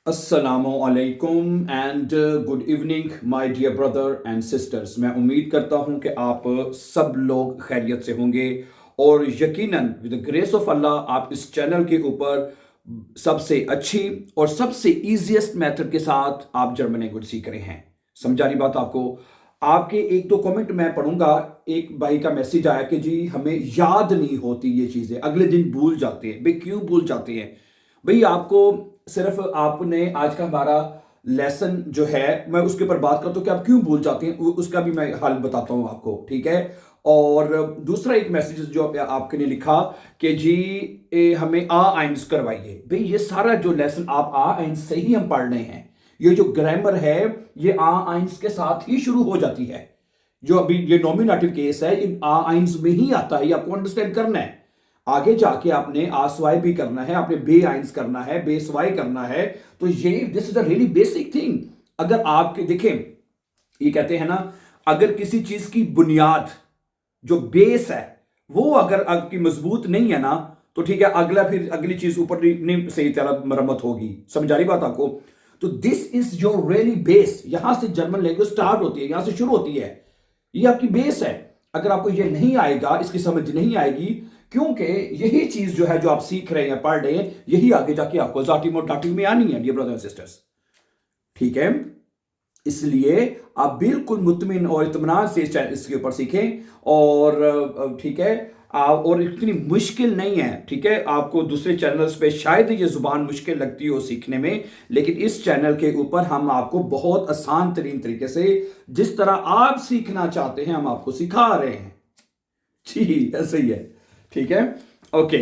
अस्सलामुअलैकुम and good evening my dear brother and sisters. मैं उम्मीद करता हूं कि आप सब लोग खैरियत से होंगे और यकीनन विद द ग्रेस ऑफ अल्लाह आप इस चैनल के ऊपर सबसे अच्छी और सबसे इजीएस्ट मेथड के साथ आप जर्मन लैंग्वेज सीख रहे हैं। समझा रही बात आपको? आपके एक दो कमेंट मैं पढ़ूंगा। एक भाई का मैसेज आया कि जी हमें याद नहीं होती ये चीज़ें, अगले दिन भूल जाते हैं। भाई क्यों भूल जाते हैं? भाई आपको सिर्फ आपने आज का हमारा लेसन जो है मैं उसके ऊपर बात करता हूँ कि आप क्यों भूल जाते हैं, उसका भी मैं हल बताता हूँ आपको, ठीक है। और दूसरा एक मैसेज जो आपके ने लिखा कि जी हमें आ आइंस करवाइए। भाई ये सारा जो लेसन आप आ आइंस से ही हम पढ़ रहे हैं। ये जो ग्रामर है ये आ आइंस के साथ ही शुरू हो जाती है। जो अभी ये नॉमिनेटिव केस है इन आ आइंस में ही आता है, ये आपको अंडरस्टैंड करना है। आगे जाके आपने आसवाई भी करना है, आपने बे आइंस करना है, बेसवाई करना है। तो ये this is a really basic thing. अगर आपके देखें, ये कहते हैं ना, अगर किसी चीज की बुनियाद जो बेस है वो अगर आपकी मजबूत नहीं है ना, तो ठीक है, अगला फिर अगली चीज ऊपर नहीं सही तरह मरम्मत होगी। समझा रही बात आपको? तो this is your really base. यहां से जर्मन लैंग्वेज स्टार्ट होती है, यहां से शुरू होती है। ये आपकी बेस है। अगर आपको ये नहीं आएगा, इसकी समझ नहीं आएगी, क्योंकि यही चीज जो है जो आप सीख रहे हैं, पढ़ रहे हैं, यही आगे जाके आपको जाटिव और डाटिव में आनी है डियर ब्रदर एंड सिस्टर्स, ठीक है। इसलिए आप बिल्कुल मुतमिन और इत्मीनान से इसके ऊपर सीखें। और ठीक है, और इतनी मुश्किल नहीं है, ठीक है। आपको दूसरे चैनल्स पे शायद ये जुबान मुश्किल लगती हो सीखने में, लेकिन इस चैनल के ऊपर हम आपको बहुत आसान तरीन तरीके से जिस तरह आप सीखना चाहते हैं हम आपको सिखा रहे हैं। जी ऐसे ही है, ठीक है। ओके,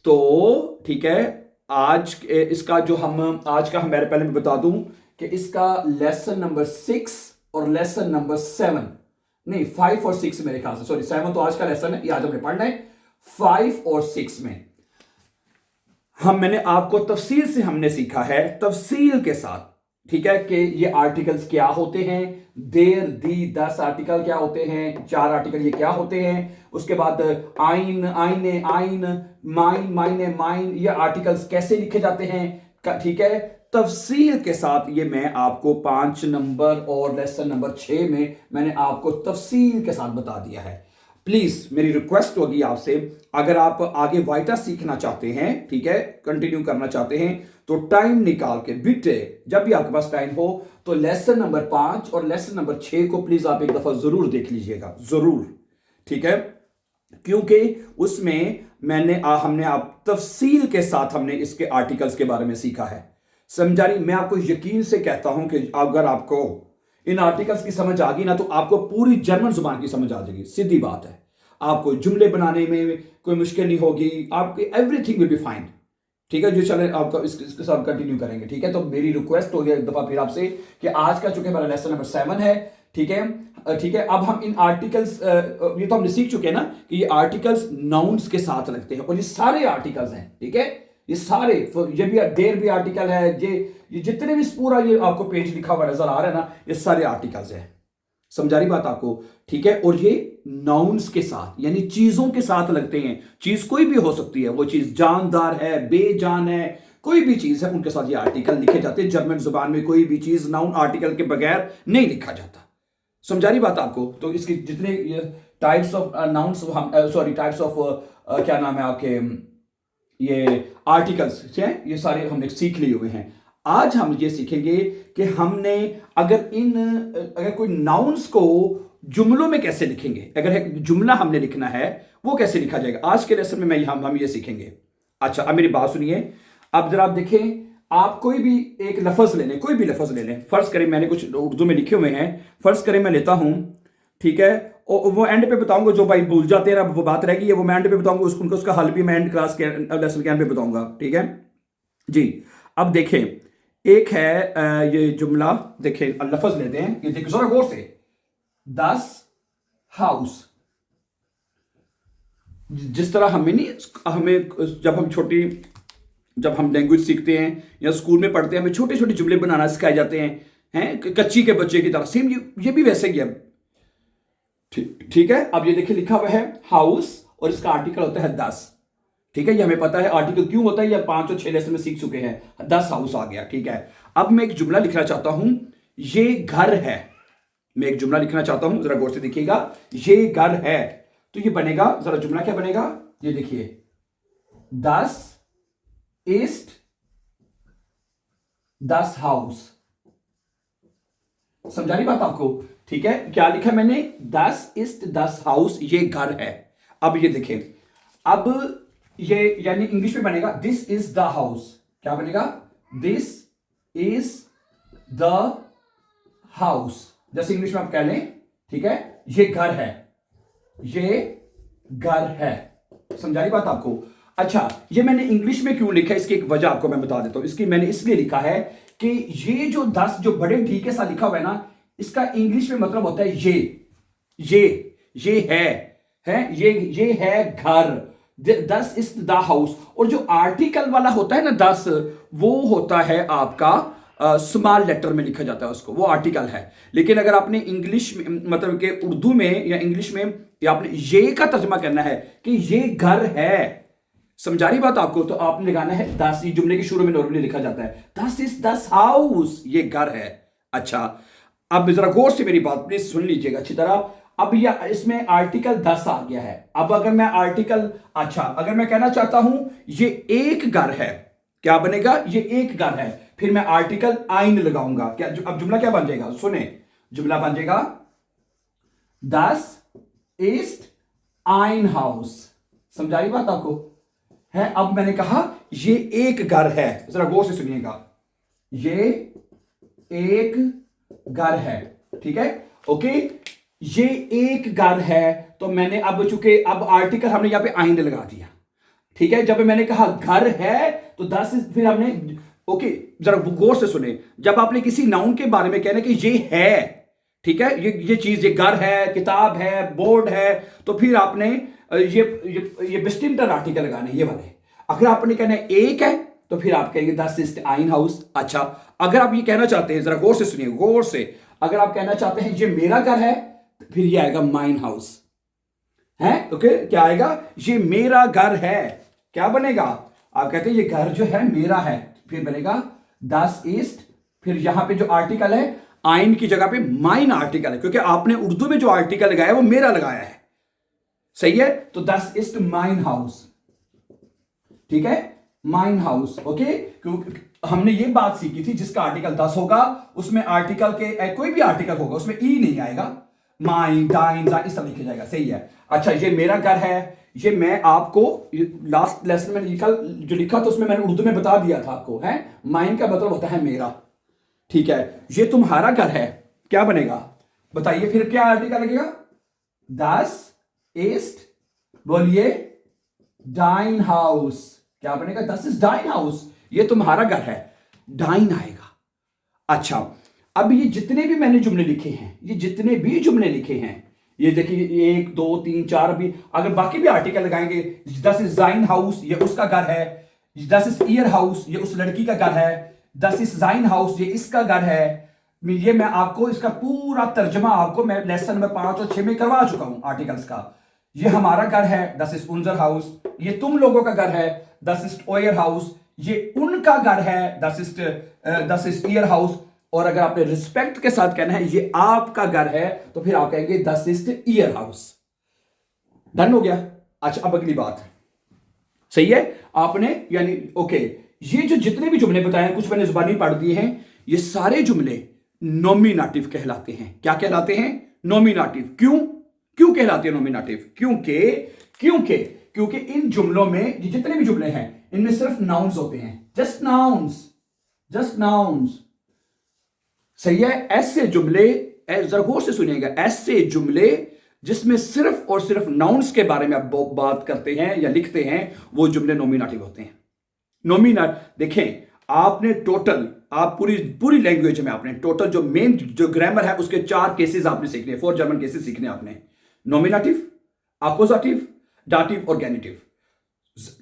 तो ठीक है, आज इसका जो हम आज का हमारे पहले मैं बता दूं कि इसका लेसन नंबर 6 और लेसन नंबर 7, नहीं 5 और 6 मेरे ख्याल से, सॉरी 7 तो आज का लेसन है, ये आज हमने पढ़ना है। 5 और 6 में मैंने आपको तफसील से हमने सीखा है, तफसील के साथ, ठीक है, कि ये आर्टिकल्स क्या होते हैं। देर दी 10 आर्टिकल क्या होते हैं, 4 आर्टिकल ये क्या होते हैं। उसके बाद आइन, आइने, आइन, माइन, माइने, माइन, ये आर्टिकल्स कैसे लिखे जाते हैं, ठीक है। तफसील के साथ ये मैं आपको 5 नंबर और लेसन नंबर 6 में मैंने आपको तफसील के साथ बता दिया है। प्लीज मेरी रिक्वेस्ट होगी आपसे, अगर आप आगे वाइटा सीखना चाहते हैं, ठीक है, कंटिन्यू करना चाहते हैं, तो टाइम निकाल के बिटे जब भी आपके पास टाइम हो तो लेसन नंबर 5 और लेसन नंबर 6 को प्लीज आप एक दफा जरूर देख लीजिएगा, जरूर, ठीक है। क्योंकि उसमें हमने आप तफसील के साथ हमने इसके आर्टिकल्स के बारे में सीखा है। समझा रही? मैं आपको यकीन से कहता हूं कि अगर आपको इन आर्टिकल्स की समझ आ गई ना, तो आपको पूरी जर्मन जुबान की समझ आ जाएगी। सीधी बात है, आपको जुमले बनाने में कोई मुश्किल नहीं होगी, आपकी एवरीथिंग विल बी फाइन, ठीक है। जो चले आपका इसके साथ कंटिन्यू करेंगे, ठीक है। तो मेरी रिक्वेस्ट हो गई एक दफा फिर आपसे कि आज का चूंकि हमारा लेसन नंबर 7 है, ठीक है, ठीक है। अब हम इन आर्टिकल्स, ये तो हमने सीख चुके हैं ना कि ये आर्टिकल्स नाउन्स के साथ लगते हैं, और ये सारे आर्टिकल्स हैं, ठीक है। ये सारे, ये भी देर भी आर्टिकल है, ये जितने भी पूरा ये आपको पेज लिखा हुआ नजर आ रहा है ना, ये सारे आर्टिकल्स हैं। समझा रही बात आपको? ठीक है। और ये नाउन्स के साथ यानी चीजों के साथ लगते हैं। चीज कोई भी हो सकती है, वो चीज जानदार है, बेजान है, कोई भी चीज है, उनके साथ ये आर्टिकल लिखे जाते हैं। जर्मन जुबान में कोई भी चीज नाउन आर्टिकल के बगैर नहीं लिखा जाता। समझा रही बात आपको? तो इसके जितने types of nouns, sorry types of क्या नाम है आपके, ये आर्टिकल्स हैं, ये सारे हमने सीख लिए हुए हैं। आज हम ये सीखेंगे कि हमने अगर कोई नाउन्स को जुमलों में कैसे लिखेंगे। अगर एक जुमला हमने लिखना है वो कैसे लिखा जाएगा, आज के लेसन में हम ये सीखेंगे। अच्छा, अब मेरी बात सुनिए। अब जरा आप देखें, आप कोई भी एक लफ्ज ले लें, कोई भी लफ्ज ले लें। फर्ज करें मैंने कुछ उर्दू में लिखे हुए हैं, फर्ज करें मैं लेता हूं, ठीक है। और वो एंड पे बताऊंगा, जो भाई भूल जाते हैं ना, वो बात रहेगी, वो मैं एंड पे बताऊंगा, उनको उसका हल भी मैं एंड क्लास के लेसन के एंड पे बताऊंगा, ठीक है जी। अब देखें, एक है ये जुमला, देखें लफ्ज लेते हैं, ये देखिए जरा गौर से। 10 हाउस, जिस तरह हमें नहीं, हमें जब हम लैंग्वेज सीखते हैं या स्कूल में पढ़ते हैं, हमें छोटे छोटे जुमले बनाना सिखाए जाते हैं कच्ची के बच्चे की तरह, सेम ये भी वैसे ही है, ठीक है। अब ये देखिए लिखा हुआ है हाउस और इसका आर्टिकल होता है 10, ठीक है, ये हमें पता है आर्टिकल क्यों होता है, या 5 और 6 लेसन में सीख चुके हैं। 10 हाउस आ गया, ठीक है। अब मैं एक जुमला लिखना चाहता हूं, ये घर है। मैं एक जुमला लिखना चाहता हूं, जरा गौर से देखिएगा, ये घर है। तो ये बनेगा, जरा जुमला क्या बनेगा, ये देखिए, 10 ईस्ट 10 हाउस। समझा रही बात आपको? ठीक है, क्या लिखा मैंने, 10 ईस्ट 10 हाउस, ये घर है। अब ये देखें, अब ये यानी इंग्लिश में बनेगा दिस इज द हाउस। क्या बनेगा, दिस इज द हाउस, जैसे इंग्लिश में आप कह लें, ठीक है, ये घर है, ये घर है। समझाई बात आपको? अच्छा, ये मैंने इंग्लिश में क्यों लिखा है, इसकी एक वजह आपको मैं बता देता हूं। इसकी मैंने इसलिए लिखा है कि ये जो 10 जो बड़े ढी के साथ लिखा हुआ है ना, इसका इंग्लिश में मतलब होता है ये है ये है घर। 10 इज द हाउस। और जो आर्टिकल वाला होता है ना 10, वो होता है आपका स्मॉल लेटर में लिखा जाता है उसको, वो आर्टिकल है। लेकिन अगर आपने इंग्लिश में मतलब कि उर्दू में या इंग्लिश में या आपने ये का तर्जमा करना है कि ये घर है, समझा रही बात आपको, तो आपने लगाना है 10। ये जुमले के शुरू में नॉर्मली लिखा जाता है 10 इज 10 हाउस, ये घर है। अच्छा, अब जरा गौर से मेरी बात प्लीज सुन लीजिएगा अच्छी तरह। अब यह इसमें आर्टिकल 10 आ गया है। अब अगर मैं आर्टिकल, अच्छा अगर मैं कहना चाहता हूं ये एक घर है, क्या बनेगा, ये एक घर है, फिर मैं आर्टिकल आइन लगाऊंगा। क्या अब जुमला क्या बन जाएगा, सुने, जुमला बन जाएगा 10 ईस्ट आइन हाउस। समझाई बात आपको है? अब मैंने कहा ये एक घर है, जरा गौर से सुनिएगा, ये एक घर है, ठीक है, ओके, ये एक घर है। तो मैंने अब चूंकि अब आर्टिकल हमने यहां पे आइन लगा दिया, ठीक है। जब मैंने कहा घर है तो 10 फिर हमने, ओके, जरा गौर से सुने, जब आपने किसी नाउन के बारे में कहना कि ये है, ठीक है, ये चीज, ये घर है, किताब है, बोर्ड है, तो फिर आपने ये डिस्टिंक्टर आर्टिकल लगाने, ये वाले। अगर आपने कहना है एक है तो फिर आप कहेंगे 10 इज आइन हाउस। अच्छा, अगर आप ये कहना चाहते हैं, जरा गौर से सुनिए, गौर से, अगर आप कहना चाहते हैं ये मेरा घर है, तो फिर ये आएगा माइन हाउस है, ओके, क्या आएगा, ये मेरा घर है, क्या बनेगा, आप कहते हैं ये घर जो है मेरा है, फिर बनेगा 10 ईस्ट, फिर यहां पे जो आर्टिकल है आइन की जगह पे माइन आर्टिकल है, क्योंकि आपने उर्दू में जो आर्टिकल लगाया वो मेरा लगाया है, सही है। तो 10 ईस्ट माइन हाउस, ठीक है, माइन हाउस, ओके। क्योंकि हमने ये बात सीखी थी, जिसका आर्टिकल 10 होगा उसमें आर्टिकल के कोई भी आर्टिकल होगा उसमें ई नहीं आएगा, माइन डाइन इस तरह लिखा जाएगा, सही है। अच्छा, ये मेरा घर है, ये मैं आपको लास्ट लेसन में जो लिखा था उसमें मैंने उर्दू में बता दिया था आपको, है, माइन का मतलब होता है मेरा, ठीक है। ये तुम्हारा घर है, क्या बनेगा, बताइए, फिर क्या आर्टिकल लगेगा, 10 ईस्ट, बोलिए, डाइन हाउस, क्या बनेगा, 10 इज डाइन हाउस, ये तुम्हारा घर है, डाइन आएगा। अच्छा, अब ये जितने भी मैंने जुमले लिखे हैं, ये जितने भी जुमले लिखे हैं, ये देखिए 1 2 3 4, भी अगर बाकी भी आर्टिकल लगाएंगे, 10 इज जाइन हाउस, ये उसका घर है, 10 इज ईयर हाउस, ये उस लड़की का घर है, 10 इज जाइन हाउस, ये इसका घर है। ये मैं आपको इसका पूरा तर्जमा आपको मैं लेसन में 5 और 6 में करवा चुका हूं आर्टिकल्स का। ये हमारा घर है, 10 इज उनजर हाउस, ये तुम लोगों का घर है, 10 इज ओयर हाउस, ये उनका घर है, 10 इज ईयर हाउस। और अगर आपने रिस्पेक्ट के साथ कहना है ये आपका घर है, तो फिर आप कहेंगे 10 इज ईयर हाउस। डन हो गया। अच्छा, अब अगली बात, सही है, आपने यानी ओके, ये जो जितने भी जुमले बताए हैं, कुछ मैंने जुबानी पढ़ दिए हैं, ये सारे जुमले नॉमिनेटिव कहलाते हैं। क्या कहलाते हैं, नॉमिनेटिव। क्यों कहलाते हैं नॉमिनेटिव, क्योंकि इन जुमलों में, ये जितने भी जुमले हैं, इनमें सिर्फ नाउन्स होते हैं, जस्ट नाउन्स, सही है। ऐसे जुमले, जरा गौर से सुनिएगा, ऐसे जुमले जिसमें सिर्फ और सिर्फ नाउन्स के बारे में आप बात करते हैं या लिखते हैं, वो जुमले नॉमिनेटिव होते हैं। नॉमिनेट, देखें, आपने टोटल, आप पूरी लैंग्वेज में आपने टोटल जो मेन जो ग्रामर है उसके 4 केसेस आपने सीखने हैं, 4 जर्मन केसेस सीखने आपने, नॉमिनेटिव, अपोजिटिव, डाटिव और गैनिटिव,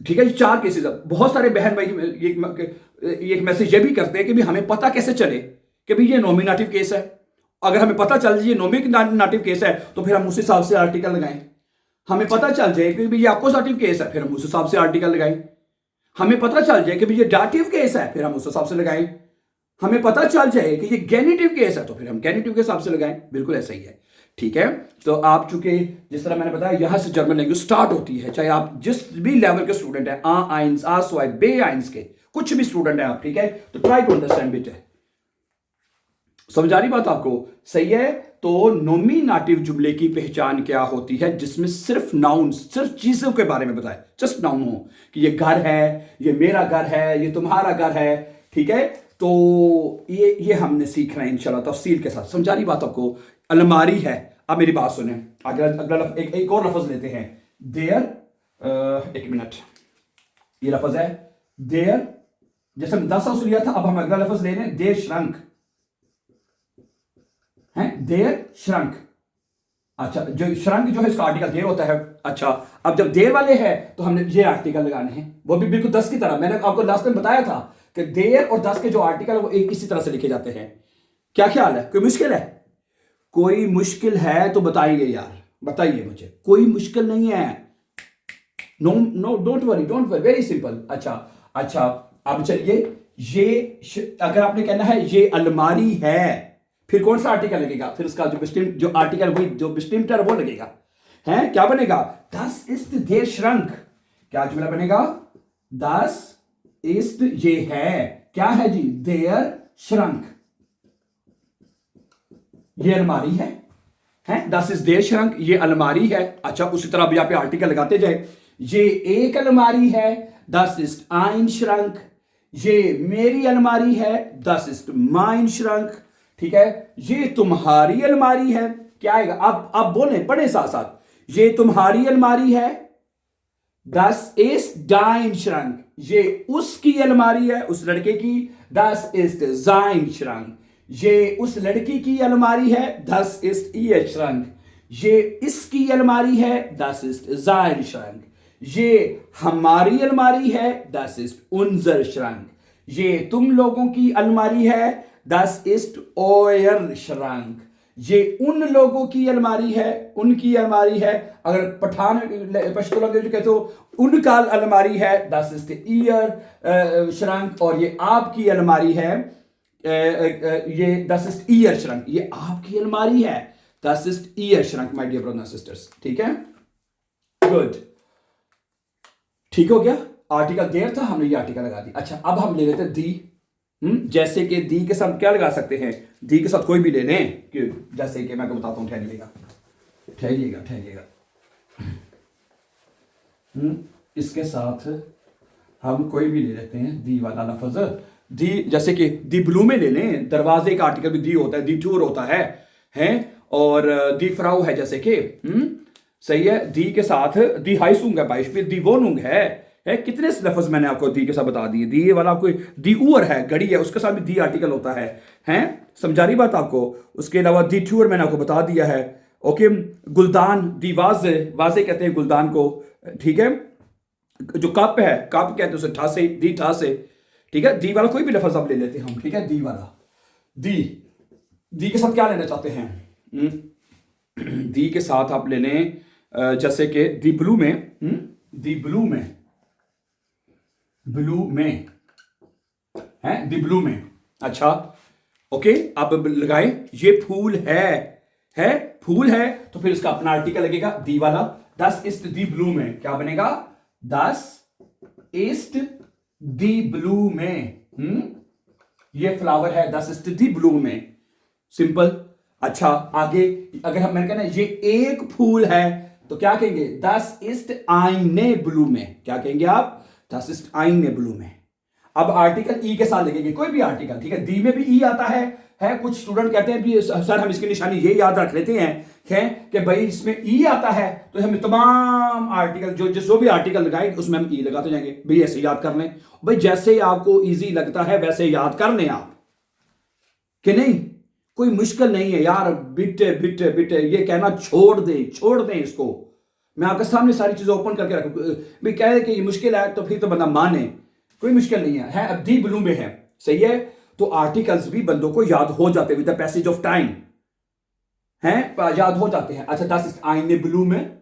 ठीक है। 4 केसेस। बहुत सारे बहन भाई एक मैसेज ये भी करते हैं कि भी हमें पता कैसे चले कि भी ये नॉमिनेटिव केस है। अगर हमें पता चल जाए ये नॉमिनेटिव केस है, तो फिर हम उस हिसाब से आर्टिकल लगाएं। हमें पता चल जाए कि ये अपोजिटिव केस है, फिर हम उस हिसाब से आर्टिकल लगाएं। हमें पता चल जाए कि ये डाटिव केस है, फिर हम उस हिसाब से लगाएं। हमें पता चल जाए कि ये गेनिटिव केस है, तो फिर हम गेनिटिव के हिसाब से लगाएं। बिल्कुल ऐसा ही है, ठीक है। तो आप चूंकि जिस तरह मैंने बताया यहां से जर्मन लैंग्वेज स्टार्ट होती है, चाहे आप जिस भी लेवल के स्टूडेंट हैं, आ आइंस आ स्वाइ बे आइंस के कुछ भी स्टूडेंट है आप, ठीक है, तो ट्राई टू अंडरस्टैंड बिट है। समझ आ रही बात आपको? सही है। तो नोमिनेटिव जुमले की पहचान क्या होती है? जिसमें सिर्फ नाउन, सिर्फ चीजों के बारे में बताए, जस्ट नाउन हो कि ये घर है, ये मेरा घर है, ये तुम्हारा घर है, ठीक है। तो ये हमने सीखना है इंशाल्लाह तफसील के साथ। समझा रही बात आपको? अलमारी है। अब मेरी बात सुने, अगला एक और लफ्ज लेते हैं, देयर। एक मिनट, ये लफ्ज है देयर, जैसे हम 10 हाउस लिया था, अब हम अगला लफ्ज ले रहे हैं, देयर श्रंक है, देयर श्रंक। अच्छा, जो श्रंक जो है इसका आर्टिकल देर होता है। अच्छा, अब जब देर वाले हैं तो हमने ये आर्टिकल लगाने हैं, वो भी बिल्कुल 10 की तरह। मैंने आपको लास्ट टाइम बताया था कि देर और 10 के जो आर्टिकल वो एक इसी तरह से लिखे जाते हैं। क्या ख्याल है? कोई मुश्किल है? कोई मुश्किल है तो बताइए यार, बताइए मुझे। कोई मुश्किल नहीं है। No no, don't worry, very simple. अच्छा, अब चलिए, ये अगर आपने कहना है ये अलमारी है, फिर कौन सा आर्टिकल लगेगा? फिर उसका जो आर्टिकल वही जो बिस्टिम्टर वो लगेगा, है क्या बनेगा? दस इस्ट देर श्रंक। क्या जुमला बनेगा? दस इस्ट, ये है, क्या है जी? देयर श्रंक, ये अलमारी है, दस इज देयर श्रंक, ये अलमारी है। अच्छा, उसी तरह भी आप आर्टिकल लगाते जाए, ये एक अलमारी है, दस इस्ट आइन श्रंक, ये मेरी अलमारी है, दस इस्ट माइन श्रंक, ठीक है। ये तुम्हारी अलमारी है, क्या आएगा? आप बोले, पढ़े साथ साथ, ये तुम्हारी अलमारी है, दस इस्ट डाइन श्रंक, ये उसकी अलमारी है, उस लड़के की, दस इस्ट जाइन श्रंक, ये उस लड़की की अलमारी है, दस इस्ट ईयर श्रंक, ये इसकी अलमारी है, दस इस्ट जाइन श्रंक, ये हमारी अलमारी है, दस इस्ट उनजर श्रंक, ये तुम लोगों की अलमारी है, दस इस्ट ओयर श्रंक, ये उन लोगों की अलमारी है, उनकी अलमारी है। अगर पठान पश्तो लैंग्वेज कहते हो, उनका अलमारी है, दस इस्ट ईयर श्रंक, और ये आपकी अलमारी है, ये दस इस्ट ईयर श्रंक, ये आपकी अलमारी है, दस इस्ट ईयर श्रंक, my dear brothers and sisters, ठीक है। गुड, ठीक हो गया। आर्टिकल देर था, हमने ये आर्टिकल लगा दी। अच्छा, अब हम ले लेते हैं दी। जैसे कि दी के साथ क्या लगा सकते हैं? दी के साथ कोई भी ले लें, जैसे कि मैं आपको बताता हूं, ठहरिएगा। इसके साथ हम कोई भी ले लेते हैं दी वाला लफ्ज। दी, जैसे कि दी ब्लू में ले लें, दरवाजे का आर्टिकल भी दी होता है, दी टूर होता है, और दी फ्राउ है, जैसे कि सही है। दी के साथ दी हाइसूंग है, बाइश पे दी वोनुंग है। कितने लफ्ज मैंने आपको दी के साथ बता दिए। दी वाला आपको दी ऊर है, घड़ी है, उसके साथ भी दी आर्टिकल होता है, समझा रही बात आपको? उसके अलावा दी टूर मैंने आपको बता दिया है। ओके, गुलदान, दी वाजे, वाजे कहते हैं गुलदान को, ठीक है। जो कप है, कप कहते हैं उसे ठासे, दी ठासे, ठीक है। दी वाला कोई भी लफ्ज आप ले लेते हैं हम, ठीक है। दी वाला, दी के साथ क्या लेना चाहते हैं? दी के साथ आप ले लें, जैसे कि दी ब्लू में, दी ब्लू में है, दी ब्लू में। अच्छा, ओके, आप लगाए, ये फूल है, फूल है, तो फिर उसका अपना आर्टिकल लगेगा दी वाला। दस इस्ट दी ब्लू में, क्या बनेगा? दस इस्ट दी ब्लू में, ये फ्लावर है, दस इस्ट दी ब्लू में, सिंपल। अच्छा, आगे अगर मैंने कहना ये एक फूल है, तो क्या कहेंगे? दस इस्ट आईने ब्लू में, क्या कहेंगे आप? दस इस्ट आईने ब्लू में। अब आर्टिकल ई के साथ लगेंगे, कोई भी आर्टिकल, ठीक है। दी में भी ई आता है। कुछ स्टूडेंट कहते हैं भी सर हम इसकी निशानी ये याद रख लेते हैं कि भाई इसमें ई आता है तो हम तमाम आर्टिकल जो भी आर्टिकल लगाएंगे उसमें हम ई लगाते जाएंगे। भाई ऐसे याद कर लें, भाई जैसे आपको इजी लगता है वैसे याद कर लें आप, कि नहीं, कोई मुश्किल नहीं है यार। बिटे ये कहना छोड़ दें इसको। मैं आपके सामने सारी चीजें ओपन करके रखूं, भाई कह दे कि ये मुश्किल है तो फिर तो बंदा माने, कोई मुश्किल नहीं है। अब दी ब्लू में है, सही है। तो आर्टिकल्स भी बंदों को याद हो जाते हैं with the passage of time, याद हो जाते हैं। अच्छा, दस आईने ब्लू में,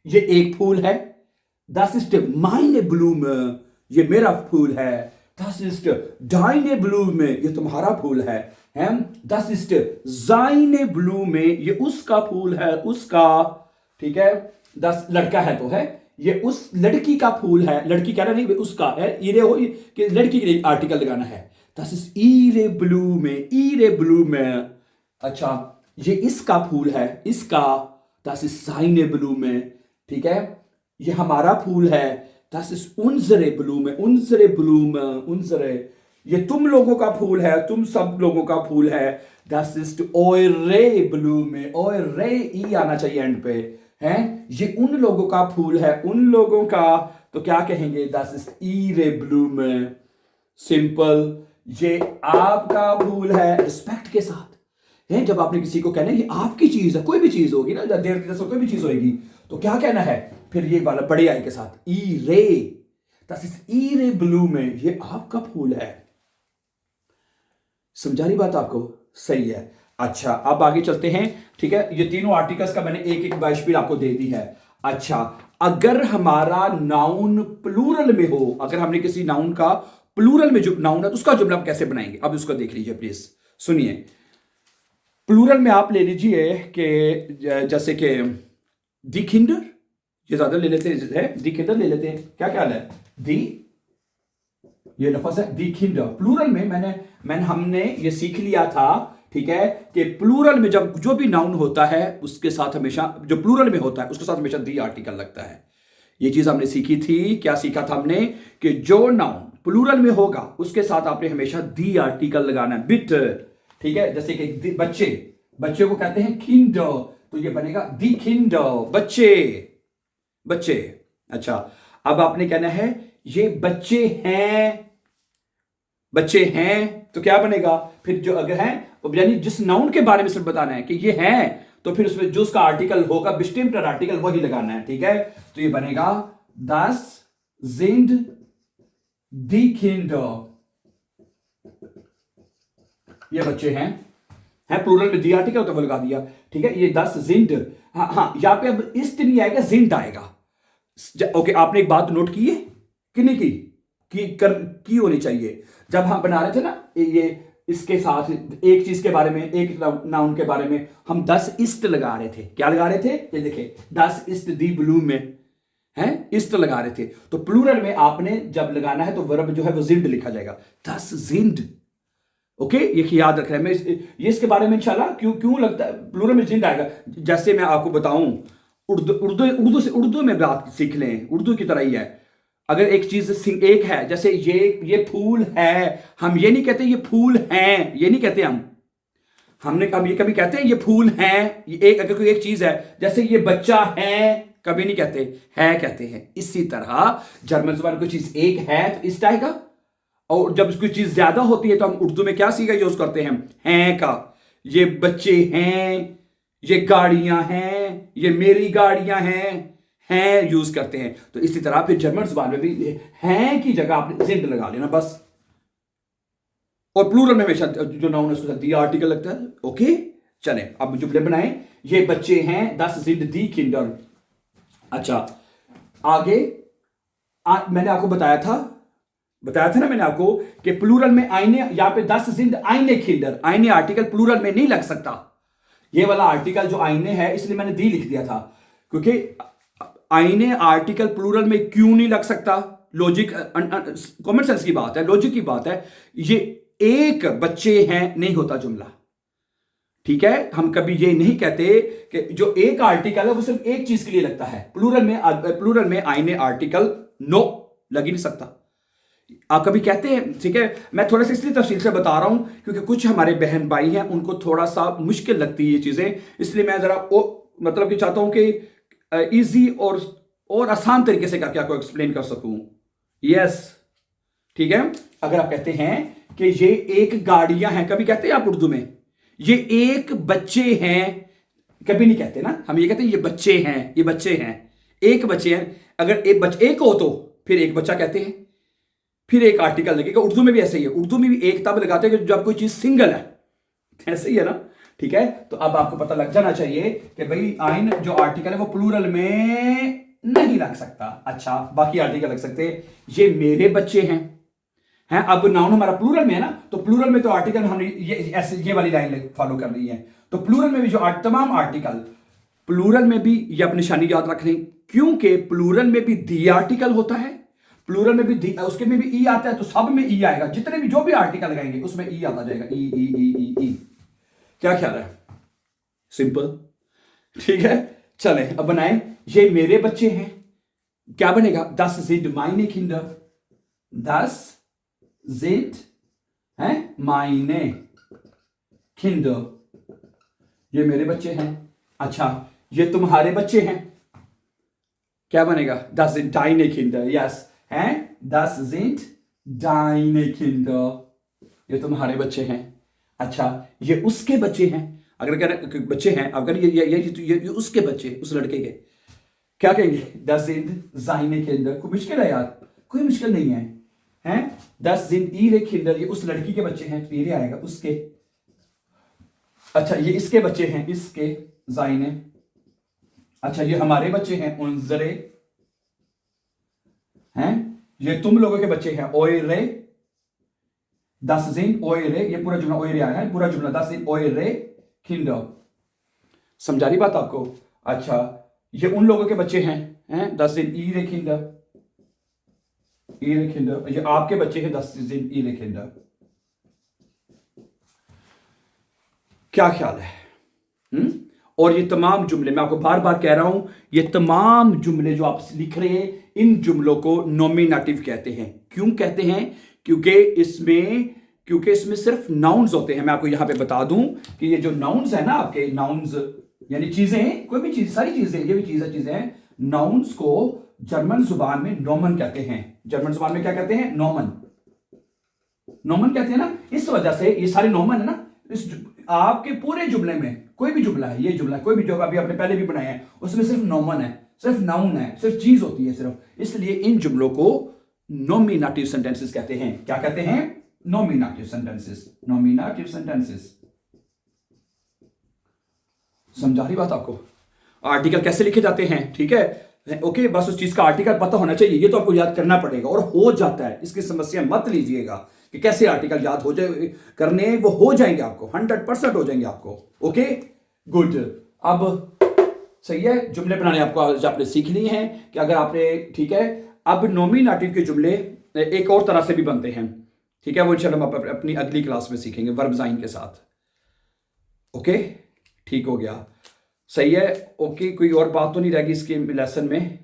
ये एक फूल है, das ist meine Blume, ये मेरा फूल है, das ist deine Blume, ये तुम्हारा फूल है, das ist seine Blume, ये उसका फूल है, उसका, ठीक है, das लड़का है तो है, ये उस लड़की का फूल है, लड़की कह रहा नहीं उसका है, इरे हो कि लड़की के लिए आर्टिकल लगाना है, das ist ihre Blume, ihre Blume, अच्छा ये इसका फूल है, इसका, das ist seine Blume, ठीक है, ये हमारा फूल है, das ist unsere Blume, unsere Blume, unsere, ये तुम लोगों का फूल है, तुम सब लोगों का फूल है, das ist eure Blume, eure ई आना चाहिए एंड पे, हैं, ये उन लोगों का फूल है, उन लोगों का, तो क्या कहेंगे, das ist ihre Blume, simple, ये आपका फूल है, रिस्पेक्ट के साथ है, जब आपने किसी को कहना है ये आपकी चीज है, कोई भी चीज होगी ना, देर की कोई भी चीज होगी, तो क्या कहना है, फिर ये वाला बड़े आई के साथ, ई रे, das ist ihre Blume, ये आपका फूल है। समझा रही बात आपको, सही है। अच्छा अब आगे चलते हैं, ठीक है, ये तीनों आर्टिकल्स का मैंने एक एक बाइशपील आपको दे दी है। अच्छा अगर हमारा नाउन प्लूरल में हो, अगर हमने किसी नाउन का प्लूरल में जो नाउन है तो उसका जुमला हम कैसे बनाएंगे, अब उसको देख लीजिए प्लीज, सुनिए। प्लूरल में आप ले लीजिए कि जैसे कि दी किंडर, ये ज्यादा ले लेते हैं, दी किंडर ले लेते हैं, क्या ख्याल है, दी, ये लफ्ज है दी किंडर। प्लूरल में हमने ये सीख लिया था, ठीक है, कि प्लूरल में जब जो भी नाउन होता है उसके साथ हमेशा, जो प्लूरल में होता है उसके साथ हमेशा दी आर्टिकल लगता है। ये चीज हमने सीखी थी, क्या सीखा था हमने, कि जो नाउन प्लूरल में होगा उसके साथ आपने हमेशा दी आर्टिकल लगाना है, बिट, ठीक है, जैसे कि बच्चे को कहते हैं किंडर, तो ये बनेगा दी किंडर, बच्चे। अच्छा अब आपने कहना है ये बच्चे हैं, तो क्या बनेगा, फिर जो अगर है यानी जिस नाउन के बारे में सिर्फ बताना है कि ये हैं, तो फिर उसमें जो उसका आर्टिकल होगा, बिस्टिम्प्टर आर्टिकल वही लगाना है, ठीक है, तो ये बनेगा das sind die Kinder, ये बच्चे हैं प्लूरल में दी आर्टिकल तो वो लगा दिया, ठीक है, ये das sind, हाँ यहां पे अब इस्ट नहीं आएगा, sind आएगा। ओके आपने एक बात नोट की है कि नहीं की होनी चाहिए, जब हम बना रहे थे ना ये इसके साथ एक चीज के बारे में, एक नाउन के बारे में हम das ist लगा रहे थे, क्या लगा रहे थे, ये देखिए das ist die Blume है, ist लगा रहे थे, तो प्लूरल में आपने जब लगाना है तो वर्ब जो है वो sind लिखा जाएगा, das sind, ओके ये याद रखना है। मैं ये इसके बारे में इंशाल्लाह क्यों लगता है प्लूरल में sind आएगा, जैसे मैं आपको बताऊं उर्दू में बात सीख लें, उर्दू की तरह ही है, अगर एक चीज एक है, जैसे ये फूल है, हम ये नहीं कहते ये फूल हैं, ये नहीं कहते हमने कभी कहते हैं ये फूल हैं, ये एक अगर कोई एक चीज है, जैसे ये बच्चा है, कभी नहीं कहते है, कहते हैं। इसी तरह जर्मन जुबान कोई चीज एक है तो इस्ट आएगा, और जब कोई चीज ज्यादा होती है तो हम उर्दू में क्या सीखा यूज करते हैं का, ये बच्चे हैं, ये गाड़ियां हैं, ये मेरी गाड़ियां हैं यूज करते हैं। तो इसी तरह फिर जर्मन जुबान में भी हैं की जगह आपने sind लगा लेना बस, और प्लूरल में हमेशा जो नाउन है उसके साथ दी आर्टिकल लगता है। ओके चले अब जुमले बनाएं, ये बच्चे हैं das sind die Kinder। अच्छा आगे मैंने आपको बताया था ना मैंने आपको कि प्लूरल में आईने, यहां पे das sind eine Kinder, आईने आर्टिकल प्लूरल में नहीं लग सकता, ये वाला आर्टिकल जो आईने है इसलिए मैंने दी लिख दिया था, क्योंकि आईने आर्टिकल प्लूरल में क्यों नहीं लग सकता, लॉजिक कॉमन सेंस की बात है, लॉजिक की बात है, ये एक बच्चे हैं नहीं होता जुमला, ठीक है, हम कभी ये नहीं कहते कि जो एक आर्टिकल है वो सिर्फ एक चीज के लिए लगता है, प्लूरल में आईने आर्टिकल नो लग ही नहीं सकता। आप कभी कहते हैं, ठीक है, मैं थोड़ा सा इसलिए तफसील से बता रहा हूं क्योंकि कुछ हमारे बहन भाई हैं उनको थोड़ा सा मुश्किल लगती है ये चीजें, इसलिए मैं जरा मतलब कि चाहता हूं कि इजी और आसान तरीके से करके आपको एक्सप्लेन कर सकूं। यस ठीक है, अगर आप कहते हैं कि ये एक गाड़ियां हैं, कभी कहते हैं आप उर्दू में ये एक बच्चे हैं, कभी नहीं कहते ना, हम ये कहते हैं ये बच्चे हैं, ये बच्चे हैं, एक बच्चे हैं, अगर एक हो तो फिर एक बच्चा कहते हैं, फिर एक आर्टिकल लगेगा। उर्दू में भी ऐसे ही है, उर्दू में भी एक तब लगाते हैं जब कोई चीज सिंगल है, ऐसे ही है ना, ठीक है, तो अब आपको पता लग जाना चाहिए कि भाई आइन जो आर्टिकल है वो प्लूरल में नहीं लग सकता। अच्छा, बाकी आर्टिकल लग सकते हैं। ये मेरे बच्चे हैं, अब नाउन हमारा प्लूरल में है ना, तो प्लूरल में तो आर्टिकल हमने ये ऐसे ये वाली लाइन फॉलो कर रही है। तो प्लूरल में भी जो तमाम आर्टिकल प्लूरल में भी, ये आप निशानी याद रख लें, क्योंकि प्लूरल में भी दी आर्टिकल होता है, प्लूरल में भी उसके में भी ई आता है, तो सब में ई आएगा। जितने भी जो भी आर्टिकल लगाएंगे उसमें ई आता जाएगा। ई ई ई ई ई। क्या ख्याल है? सिंपल, ठीक है। चले अब बनाएं। ये मेरे बच्चे हैं, क्या बनेगा? Das sind meine Kinder, das sind meine Kinder, ये मेरे बच्चे हैं। अच्छा, ये तुम्हारे बच्चे हैं, क्या बनेगा? Das sind deine Kinder, yes, das sind deine Kinder, ये तुम्हारे बच्चे हैं। अच्छा, ये उसके बच्चे हैं, अगर बच्चे हैं, अगर ये उसके बच्चे, उस लड़के के, क्या कहेंगे? Das sind seine Kinder। कोई मुश्किल है यार? कोई मुश्किल नहीं है। Das sind ihre Kinder, ये उस लड़की के बच्चे हैं, मेरे आएगा उसके। अच्छा, ये इसके बच्चे हैं, इसके, seine। अच्छा, ये हमारे बच्चे हैं, unsere। ये तुम लोगों के बच्चे हैं, eure। Das sind eure, ये पूरा जुमला eure आया है, पूरा जुमला das sind eure Kinder। समझा रही बात आपको? अच्छा, ये उन लोगों के बच्चे हैं, das sind ihre Kinder, ihre Kinder। ये आपके बच्चे हैं, das sind ihre Kinder। क्या ख्याल है? और ये तमाम जुमले, मैं आपको बार बार कह रहा हूं, ये तमाम जुमले जो आप लिख रहे हैं, इन जुमलों को नॉमिनेटिव कहते हैं। क्यों कहते हैं? क्योंकि इसमें सिर्फ नाउन्स होते हैं। मैं आपको यहां पे बता दूं कि ये जो नाउन्स है ना, आपके नाउन्स यानी चीजें, कोई भी चीज, सारी चीजें, ये भी चीजें, नाउन्स को जर्मन जुबान में नोमन कहते हैं। जर्मन जुबान में क्या कहते हैं? नोमन। नोमन कहते हैं ना, इस वजह से ये सारे नोमन है ना, इस आपके पूरे जुमले में कोई भी जुमला है, ये जुमला कोई भी जो अभी आपने पहले भी बनाया है, उसमें सिर्फ नोमन है, सिर्फ नाउन है, सिर्फ चीज होती है सिर्फ, इसलिए इन जुमलों को नॉमिनेटिव सेंटेंसेस कहते हैं। क्या कहते हैं? Nominative sentences, nominative sentences. समझा रही बात आपको? आर्टिकल कैसे लिखे जाते हैं, ठीक है, ओके, बस उस चीज का आर्टिकल पता होना चाहिए, ये तो आपको याद करना पड़ेगा, और हो जाता है। इसकी समस्या मत लीजिएगा कि कैसे आर्टिकल याद हो जाए करने, वो हो जाएंगे आपको, 100% हो जाएंगे आपको। Okay, good. अब सही है, जुमले बनाने आपको आज आपने सीख लिए हैं कि अगर आपने, ठीक है, अब नॉमिनेटिव के जुमले एक और तरह से भी बनते हैं, ठीक है, वो इंशाल्लाह हम अपनी अगली क्लास में सीखेंगे वर्ब साइन के साथ। ओके, ठीक हो गया, सही है। ओके, कोई और बात तो नहीं रहेगी इसके लेसन में?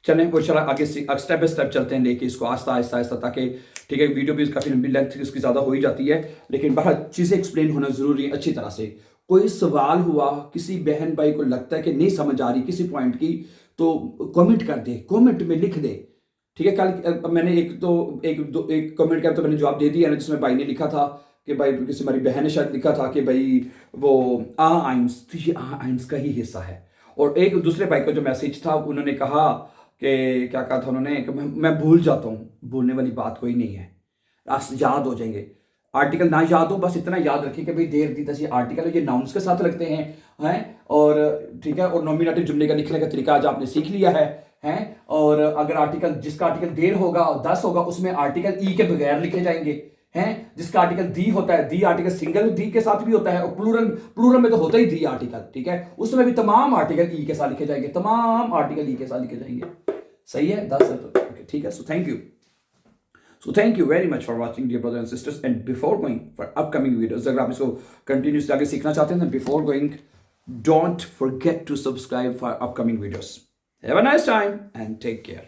चलें वो चला आगे स्टेप बाय स्टेप चलते हैं, लेके इसको आस्ता आहिस्ता, ताकि, ठीक है, वीडियो भी काफ़ी लंबी लेंथ इसकी ज़्यादा हो ही जाती है, लेकिन बाहर चीज़ें एक्सप्लेन होना ज़रूरी है अच्छी तरह से। कोई सवाल हुआ, किसी बहन भाई को लगता है कि नहीं समझ आ रही किसी पॉइंट की, तो कमेंट कर दे, कमेंट में लिख दे, ठीक है। कल मैंने एक कमेंट किया तो मैंने जवाब दे दिया ना, जिसमें भाई ने लिखा था कि भाई, किसी हमारी बहन ने शायद लिखा था कि भाई वो आइंस, तो ये आइंस का ही हिस्सा है। और एक दूसरे भाई का जो मैसेज था, उन्होंने कहा कि, क्या कहा था उन्होंने, कि मैं भूल जाता हूँ। भूलने वाली बात कोई नहीं है, याद हो जाएंगे। आर्टिकल ना याद हो, बस इतना याद रखिए कि भाई देर दी दस, ये आर्टिकल है, ये नाउन्स के साथ लगते हैं, और ठीक है, और नॉमिनेटिव जुमले का लिखने का तरीका आज आपने सीख लिया है। और अगर आर्टिकल, जिसका आर्टिकल देर होगा और 10 होगा, उसमें आर्टिकल ई के बगैर लिखे जाएंगे, हैं। जिसका आर्टिकल दी होता है, दी आर्टिकल सिंगल दी के साथ भी होता है, और प्लूरल में तो होता ही दी आर्टिकल, ठीक है, उसमें भी तमाम आर्टिकल ई के साथ लिखे जाएंगे, तमाम आर्टिकल ई के साथ लिखे जाएंगे। सही है, 10 है तो ठीक है। So thank you very much for watching, dear brothers and sisters. And before going for upcoming videos, अगर आप इसको continuously आगे सीखना चाहते हैं, before going, don't forget to subscribe for upcoming videos. Have a nice time and take care.